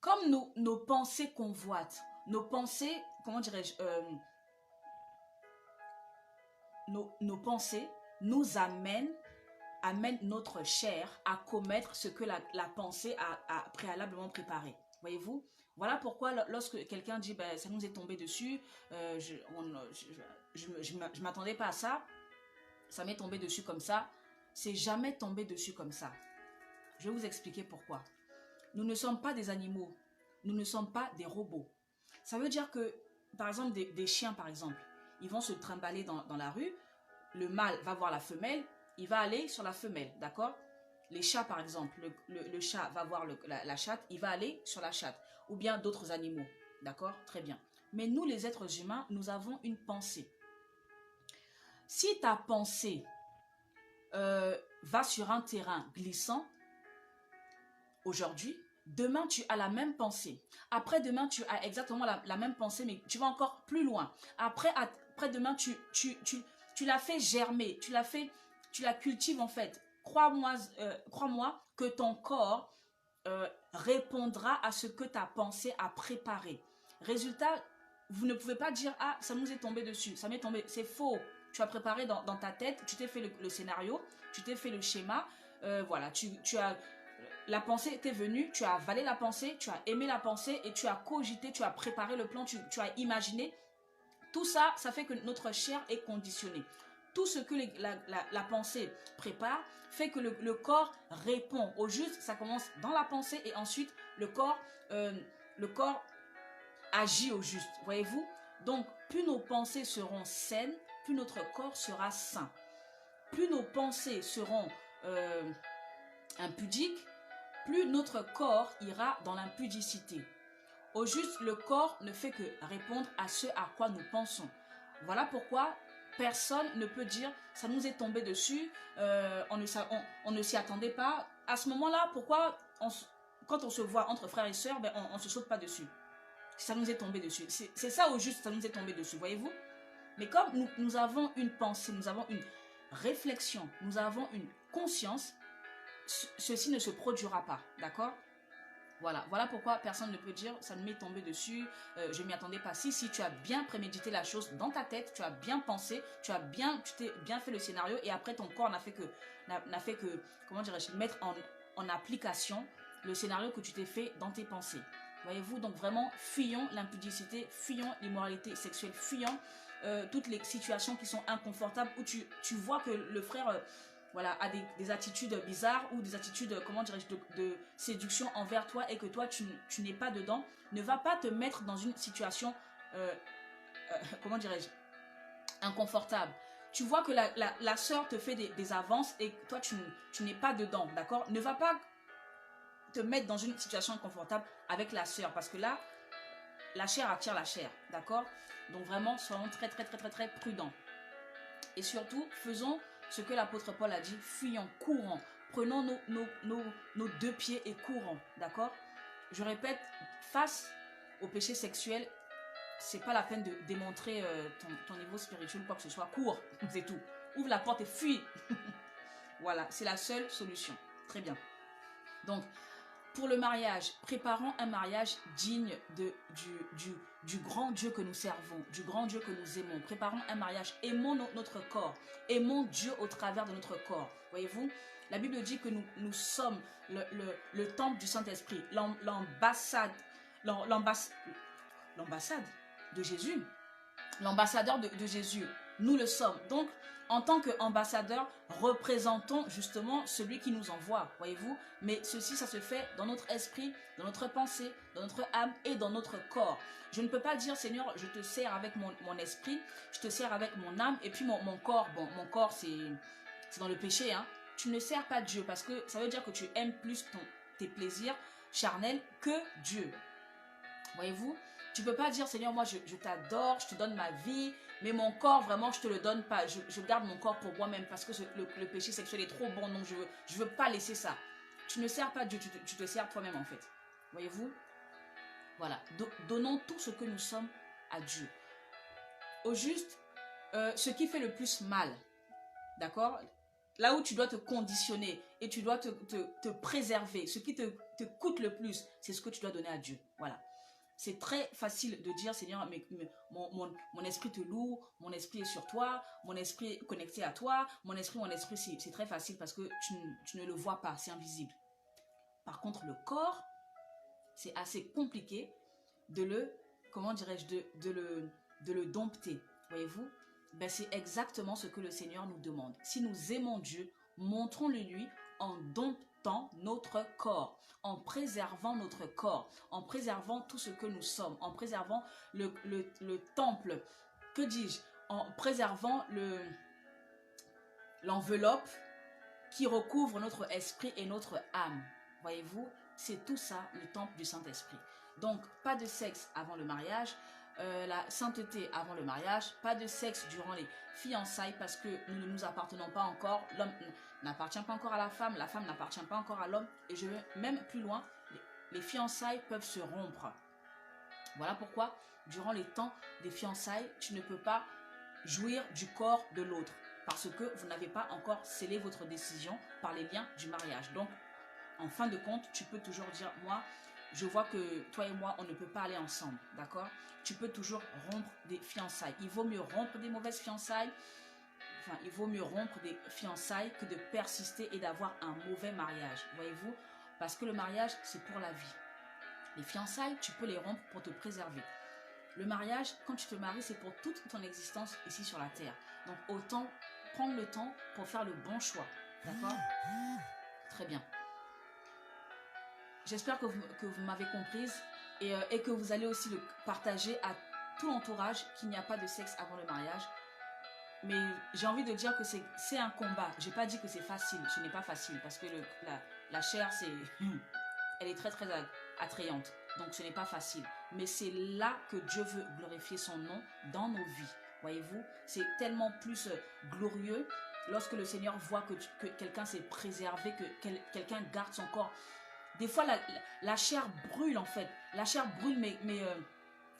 Comme nos pensées convoitent, nos pensées, comment dirais-je, nos pensées nous amènent notre chair à commettre ce que la pensée a préalablement préparé. Voyez-vous? Voilà pourquoi lorsque quelqu'un dit ben, ça nous est tombé dessus, je m'attendais pas à ça, ça m'est tombé dessus comme ça, c'est jamais tombé dessus comme ça. Je vais vous expliquer pourquoi. Nous ne sommes pas des animaux, nous ne sommes pas des robots. Ça veut dire que, par exemple, des chiens, par exemple, ils vont se trimballer dans la rue, le mâle va voir la femelle, il va aller sur la femelle, d'accord? Les chats, par exemple, le chat va voir la chatte, il va aller sur la chatte. Ou bien d'autres animaux, d'accord? Très bien. Mais nous, les êtres humains, nous avons une pensée. Si ta pensée va sur un terrain glissant, aujourd'hui, demain, tu as la même pensée. Après-demain, tu as exactement la même pensée, mais tu vas encore plus loin. Après-demain, tu l'as fait germer, tu la cultives en fait. Crois-moi que ton corps répondra à ce que ta pensée a préparé. Résultat, vous ne pouvez pas dire, ah, ça nous est tombé dessus, ça m'est tombé. C'est faux. Tu as préparé dans ta tête, tu t'es fait le scénario, tu t'es fait le schéma, voilà, la pensée était venue, tu as avalé la pensée, tu as aimé la pensée et tu as cogité, tu as préparé le plan, tu as imaginé. Tout ça, ça fait que notre chair est conditionnée. Tout ce que la pensée prépare fait que le corps répond. Au juste, ça commence dans la pensée et ensuite le corps agit au juste. Voyez-vous? Donc, plus nos pensées seront saines, plus notre corps sera sain. Plus nos pensées seront impudiques, plus notre corps ira dans l'impudicité. Au juste, le corps ne fait que répondre à ce à quoi nous pensons. Voilà pourquoi personne ne peut dire ça nous est tombé dessus, on ne s'y attendait pas. À ce moment-là, pourquoi quand on se voit entre frères et sœurs, ben, on ne se saute pas dessus. Ça nous est tombé dessus. C'est ça au juste, ça nous est tombé dessus, voyez-vous? Mais comme nous avons une pensée, nous avons une réflexion, nous avons une conscience, ceci ne se produira pas, d'accord? Voilà pourquoi personne ne peut dire ça m'est tombé dessus, je m'y attendais pas. Si tu as bien prémédité la chose dans ta tête, tu as bien pensé, tu t'es bien fait le scénario et après ton corps n'a fait que comment dirais-je, mettre en application le scénario que tu t'es fait dans tes pensées. Voyez-vous, donc vraiment fuyons l'impudicité, fuyons l'immoralité sexuelle, fuyons toutes les situations qui sont inconfortables où tu vois que le frère voilà, a des attitudes bizarres ou des attitudes, comment dirais-je, de séduction envers toi et que toi, tu n'es pas dedans. Ne va pas te mettre dans une situation, comment dirais-je, inconfortable. tu vois que la sœur te fait des avances et toi, tu n'es pas dedans, d'accord? Ne va pas te mettre dans une situation inconfortable avec la sœur parce que là, la chair attire la chair, d'accord? Donc vraiment, soyons très, très, très, très, très prudents. Et surtout, faisons ce que l'apôtre Paul a dit, fuyons, courons, prenons nos deux pieds et courons, d'accord? Je répète, face au péché sexuel, c'est pas la peine de démontrer ton niveau spirituel ou quoi que ce soit. Cours, c'est tout. Ouvre la porte et fuis. Voilà, c'est la seule solution. Très bien. Donc, pour le mariage, préparons un mariage digne du grand Dieu que nous servons, du grand Dieu que nous aimons. Préparons un mariage, aimons notre corps, aimons Dieu au travers de notre corps. Voyez-vous, la Bible dit que nous sommes le temple du Saint-Esprit, l'ambassade de Jésus, l'ambassadeur de Jésus. Nous le sommes. Donc, en tant qu'ambassadeur, représentons justement celui qui nous envoie, voyez-vous. Mais ceci, ça se fait dans notre esprit, dans notre pensée, dans notre âme et dans notre corps. Je ne peux pas dire, Seigneur, je te sers avec mon esprit, je te sers avec mon âme et puis mon corps. Bon, mon corps, c'est dans le péché, hein. Tu ne sers pas Dieu parce que ça veut dire que tu aimes plus tes plaisirs charnels que Dieu. Voyez-vous, tu ne peux pas dire, Seigneur, moi, je t'adore, je te donne ma vie, mais mon corps, vraiment, je ne te le donne pas. Je garde mon corps pour moi-même parce que le péché sexuel est trop bon, donc je ne veux pas laisser ça. Tu ne sers pas Dieu, tu te sers toi-même, en fait. Voyez-vous? Voilà. Donnons tout ce que nous sommes à Dieu. Au juste, ce qui fait le plus mal, d'accord? Là où tu dois te conditionner et tu dois te préserver, ce qui te coûte le plus, c'est ce que tu dois donner à Dieu. Voilà. C'est très facile de dire, Seigneur, mais mon esprit te loue, mon esprit est sur toi, mon esprit est connecté à toi, mon esprit, c'est très facile parce que tu ne le vois pas, c'est invisible. Par contre, le corps, c'est assez compliqué de le, comment dirais-je, de le dompter. Voyez-vous? Ben, c'est exactement ce que le Seigneur nous demande. Si nous aimons Dieu, montrons-le lui en domptant notre corps, en préservant notre corps, en préservant tout ce que nous sommes, en préservant le temple, que dis-je, en préservant l'enveloppe qui recouvre notre esprit et notre âme. Voyez-vous, c'est tout ça, le temple du Saint-Esprit. Donc, pas de sexe avant le mariage, la sainteté avant le mariage, pas de sexe durant les fiançailles parce que nous ne nous appartenons pas encore, l'homme n'appartient pas encore à la femme n'appartient pas encore à l'homme, et je vais même plus loin, les fiançailles peuvent se rompre. Voilà pourquoi, durant les temps des fiançailles, tu ne peux pas jouir du corps de l'autre parce que vous n'avez pas encore scellé votre décision par les liens du mariage. Donc, en fin de compte, tu peux toujours dire, moi, je vois que toi et moi, on ne peut pas aller ensemble, d'accord? Tu peux toujours rompre des fiançailles. Il vaut mieux rompre des mauvaises fiançailles, enfin, il vaut mieux rompre des fiançailles que de persister et d'avoir un mauvais mariage, voyez-vous? Parce que le mariage, c'est pour la vie. Les fiançailles, tu peux les rompre pour te préserver. Le mariage, quand tu te maries, c'est pour toute ton existence ici sur la terre. Donc, autant prendre le temps pour faire le bon choix, d'accord? Très bien. J'espère que vous m'avez comprise et que vous allez aussi le partager à tout l'entourage qu'il n'y a pas de sexe avant le mariage. Mais j'ai envie de dire que c'est un combat. Je n'ai pas dit que c'est facile. Ce n'est pas facile parce que la chair, elle est très très attrayante. Donc ce n'est pas facile. Mais c'est là que Dieu veut glorifier son nom dans nos vies. Voyez-vous, c'est tellement plus glorieux lorsque le Seigneur voit que quelqu'un s'est préservé, que quelqu'un garde son corps. Des fois, la chair brûle en fait. La chair brûle, mais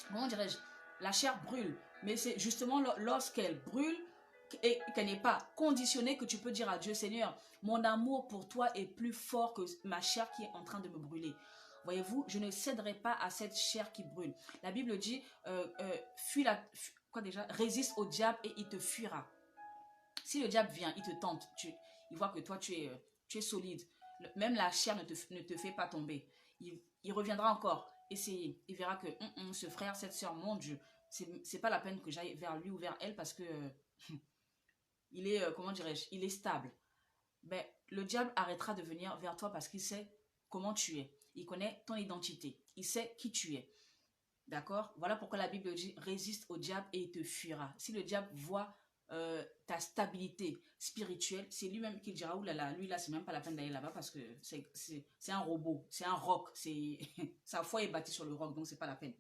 comment dirais-je? La chair brûle. Mais c'est justement lorsqu'elle brûle et qu'elle n'est pas conditionnée que tu peux dire à Dieu, Seigneur, mon amour pour toi est plus fort que ma chair qui est en train de me brûler. Voyez-vous, je ne céderai pas à cette chair qui brûle. La Bible dit, résiste au diable et il te fuira. Si le diable vient, il te tente, il voit que toi tu es solide. Même la chair ne te fait pas tomber. Il reviendra encore essayer. Il verra que ce frère, cette soeur, mon Dieu, c'est pas la peine que j'aille vers lui ou vers elle parce que il est, comment dirais-je, il est stable. Ben, le diable arrêtera de venir vers toi parce qu'il sait comment tu es. Il connaît ton identité. Il sait qui tu es. D'accord? Voilà pourquoi la Bible dit, résiste au diable et il te fuira. Si le diable voit ta stabilité spirituelle, c'est lui-même qui dira, oulala, lui là, c'est même pas la peine d'aller là-bas parce que c'est un robot, c'est un roc, sa foi est bâtie sur le roc, donc c'est pas la peine.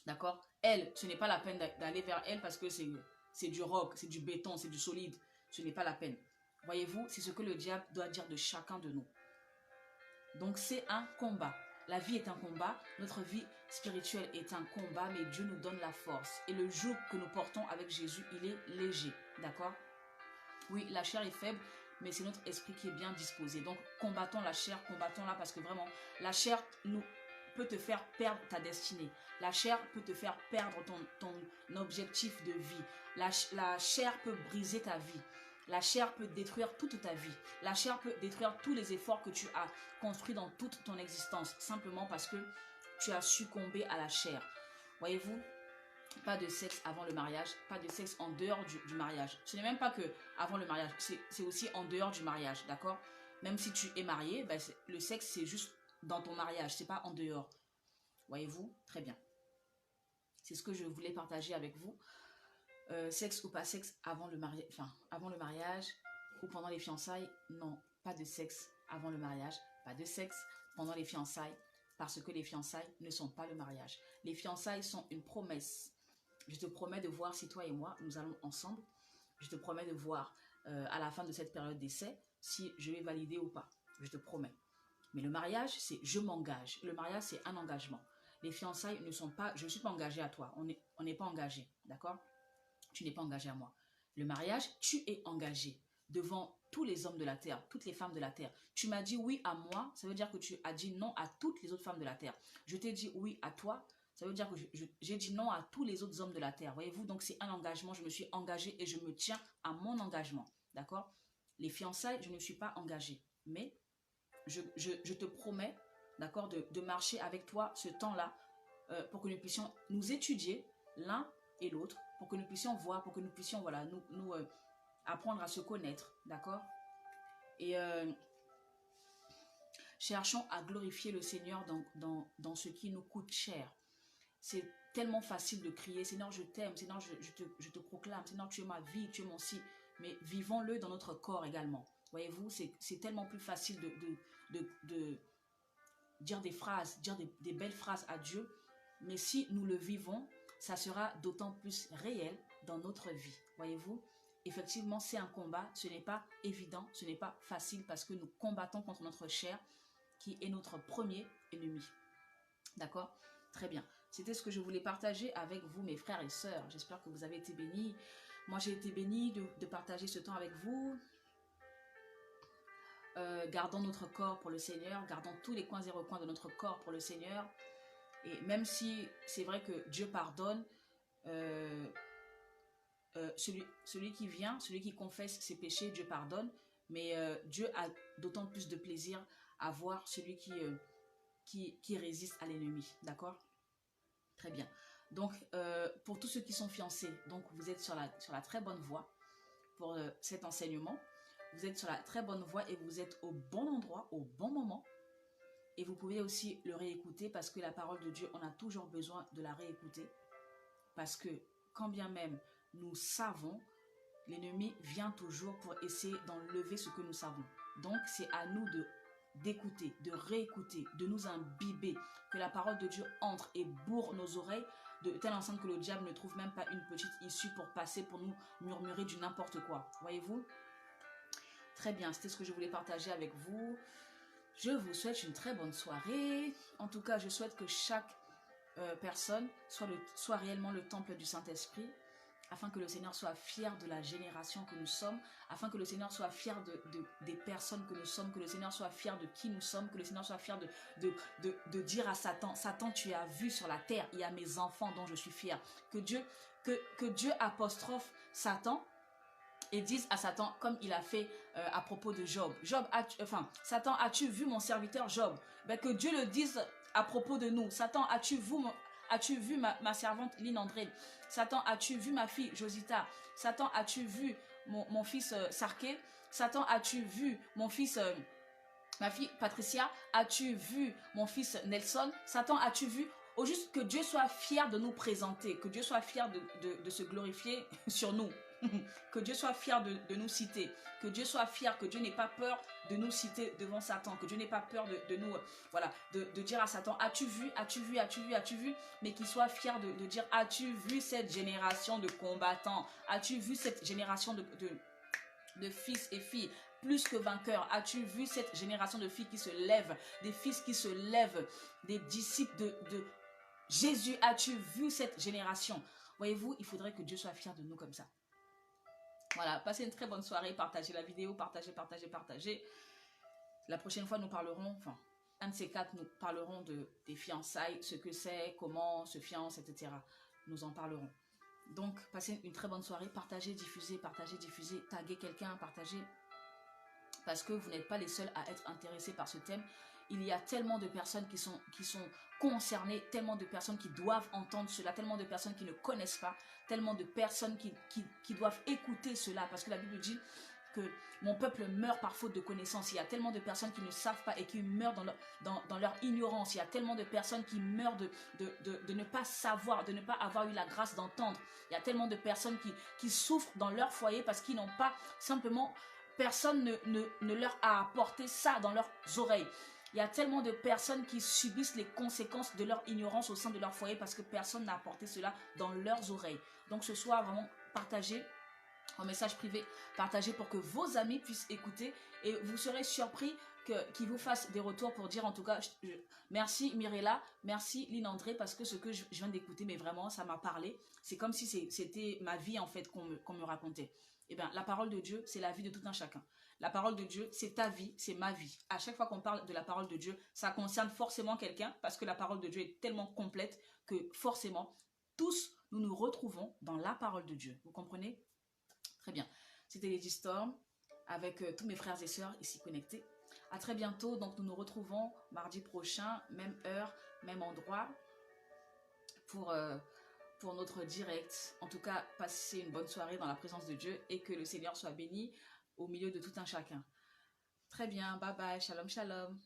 D'accord? Elle, ce n'est pas la peine d'aller vers elle parce que c'est du roc, c'est du béton, c'est du solide. Ce n'est pas la peine. Voyez-vous, c'est ce que le diable doit dire de chacun de nous. Donc c'est un combat. La vie est un combat, notre vie spirituelle est un combat, mais Dieu nous donne la force. Et le joug que nous portons avec Jésus, il est léger. D'accord? Oui, la chair est faible, mais c'est notre esprit qui est bien disposé. Donc combattons la chair, combattons-la parce que vraiment, la chair peut te faire perdre ta destinée. La chair peut te faire perdre ton objectif de vie. La chair peut briser ta vie. La chair peut détruire toute ta vie. La chair peut détruire tous les efforts que tu as construits dans toute ton existence, simplement parce que tu as succombé à la chair. Voyez-vous, pas de sexe avant le mariage, pas de sexe en dehors du mariage. Ce n'est même pas que avant le mariage, c'est aussi en dehors du mariage, d'accord? Même si tu es marié, ben le sexe c'est juste dans ton mariage, c'est pas en dehors. Voyez-vous, très bien. C'est ce que je voulais partager avec vous. Sexe ou pas sexe avant le mariage, avant le mariage ou pendant les fiançailles, non, pas de sexe avant le mariage, pas de sexe pendant les fiançailles, parce que les fiançailles ne sont pas le mariage. Les fiançailles sont une promesse. Je te promets de voir si toi et moi, nous allons ensemble. Je te promets de voir à la fin de cette période d'essai si je vais valider ou pas. Je te promets. Mais le mariage, c'est je m'engage. Le mariage, c'est un engagement. Les fiançailles ne sont pas, je ne suis pas engagée à toi. On n'est pas engagé, d'accord? Tu n'es pas engagé à moi. Le mariage, tu es engagé devant tous les hommes de la terre, toutes les femmes de la terre. Tu m'as dit oui à moi, ça veut dire que tu as dit non à toutes les autres femmes de la terre. Je t'ai dit oui à toi, ça veut dire que j'ai dit non à tous les autres hommes de la terre. Voyez-vous, donc c'est un engagement, je me suis engagée et je me tiens à mon engagement. D'accord? Les fiançailles, je ne suis pas engagée. Mais je te promets, d'accord, de marcher avec toi ce temps-là pour que nous puissions nous étudier l'un et l'autre, pour que nous puissions voir, pour que nous puissions voilà, nous apprendre à se connaître, d'accord? Et cherchons à glorifier le Seigneur dans ce qui nous coûte cher. C'est tellement facile de crier, Seigneur, je t'aime, Seigneur, je te proclame, Seigneur, tu es ma vie, tu es mon si, mais vivons-le dans notre corps également. Voyez-vous, c'est tellement plus facile de dire des phrases, dire des belles phrases à Dieu, mais si nous le vivons, ça sera d'autant plus réel dans notre vie. Voyez-vous, effectivement, c'est un combat, ce n'est pas évident, ce n'est pas facile parce que nous combattons contre notre chair qui est notre premier ennemi. D'accord? Très bien. C'était ce que je voulais partager avec vous, mes frères et sœurs. J'espère que vous avez été bénis. Moi, j'ai été bénie de partager ce temps avec vous. Gardons notre corps pour le Seigneur. Gardons tous les coins et recoins de notre corps pour le Seigneur. Et même si c'est vrai que Dieu pardonne, celui qui vient, celui qui confesse ses péchés, Dieu pardonne. Mais Dieu a d'autant plus de plaisir à voir celui qui résiste à l'ennemi. D'accord? Très bien. Donc, pour tous ceux qui sont fiancés, donc vous êtes sur la très bonne voie pour cet enseignement. Vous êtes sur la très bonne voie et vous êtes au bon endroit, au bon moment. Et vous pouvez aussi le réécouter parce que la parole de Dieu, on a toujours besoin de la réécouter. Parce que quand bien même nous savons, l'ennemi vient toujours pour essayer d'enlever ce que nous savons. Donc, c'est à nous d'écouter, de réécouter, de nous imbiber, que la parole de Dieu entre et bourre nos oreilles de telle enceinte que le diable ne trouve même pas une petite issue pour passer, pour nous murmurer du n'importe quoi. Voyez-vous? Très bien, c'était ce que je voulais partager avec vous. Je vous souhaite une très bonne soirée. En tout cas, je souhaite que chaque personne soit réellement le temple du Saint-Esprit, afin que le Seigneur soit fier de la génération que nous sommes, afin que le Seigneur soit fier des personnes que nous sommes, que le Seigneur soit fier de qui nous sommes, que le Seigneur soit fier de dire à Satan, Satan, tu as vu sur la terre, il y a mes enfants dont je suis fier. Que Dieu apostrophe Satan et dise à Satan, comme il a fait à propos de Job. Satan, as-tu vu mon serviteur Job? Ben, que Dieu le dise à propos de nous. Satan, as-tu vu ma servante Lynn André? Satan, as-tu vu ma fille Josita? Satan, as-tu vu mon fils Sarké? Satan, as-tu vu mon fils, ma fille Patricia? As-tu vu mon fils Nelson? Satan, as-tu vu? Au juste que Dieu soit fier de nous présenter, que Dieu soit fier de se glorifier sur nous. Que Dieu soit fier de nous citer. Que Dieu soit fier, que Dieu n'ait pas peur de nous citer devant Satan. Que Dieu n'ait pas peur de nous, voilà, de dire à Satan, as-tu vu, as-tu vu, as-tu vu, as-tu vu? Mais qu'il soit fier de dire, as-tu vu cette génération de combattants? As-tu vu cette génération de fils et filles plus que vainqueurs? As-tu vu cette génération de filles qui se lèvent, des fils qui se lèvent, des disciples de Jésus? As-tu vu cette génération? Voyez-vous, il faudrait que Dieu soit fier de nous comme ça. Voilà, passez une très bonne soirée, partagez la vidéo, partagez, partagez, partagez. La prochaine fois, nous parlerons, enfin, un de ces quatre, nous parlerons des fiançailles, ce que c'est, comment se fiance, etc. Nous en parlerons. Donc, passez une très bonne soirée, partagez, diffusez, taguez quelqu'un, partagez. Parce que vous n'êtes pas les seuls à être intéressés par ce thème. Il y a tellement de personnes qui sont concernées, tellement de personnes qui doivent entendre cela, tellement de personnes qui ne connaissent pas, tellement de personnes qui doivent écouter cela. Parce que la Bible dit que mon peuple meurt par faute de connaissance. Il y a tellement de personnes qui ne savent pas et qui meurent dans leur ignorance. Il y a tellement de personnes qui meurent de ne pas savoir, de ne pas avoir eu la grâce d'entendre. Il y a tellement de personnes qui souffrent dans leur foyer parce qu'ils n'ont pas simplement... Personne ne leur a apporté ça dans leurs oreilles. Il y a tellement de personnes qui subissent les conséquences de leur ignorance au sein de leur foyer parce que personne n'a apporté cela dans leurs oreilles. Donc ce soir, vraiment, partagez en message privé, partagez pour que vos amis puissent écouter et vous serez surpris qu'ils vous fassent des retours pour dire en tout cas, merci Mirella, merci Lynn André parce que ce que je viens d'écouter, mais vraiment, ça m'a parlé. C'est comme si c'était ma vie en fait qu'on me racontait. Eh bien, la parole de Dieu, c'est la vie de tout un chacun. La parole de Dieu, c'est ta vie, c'est ma vie. À chaque fois qu'on parle de la parole de Dieu, ça concerne forcément quelqu'un parce que la parole de Dieu est tellement complète que forcément, tous, nous nous retrouvons dans la parole de Dieu. Vous comprenez? Très bien. C'était Lady Storm avec tous mes frères et sœurs ici connectés. À très bientôt. Donc, nous nous retrouvons mardi prochain, même heure, même endroit pour notre direct. En tout cas, passez une bonne soirée dans la présence de Dieu et que le Seigneur soit béni au milieu de tout un chacun. Très bien, bye bye, shalom, shalom.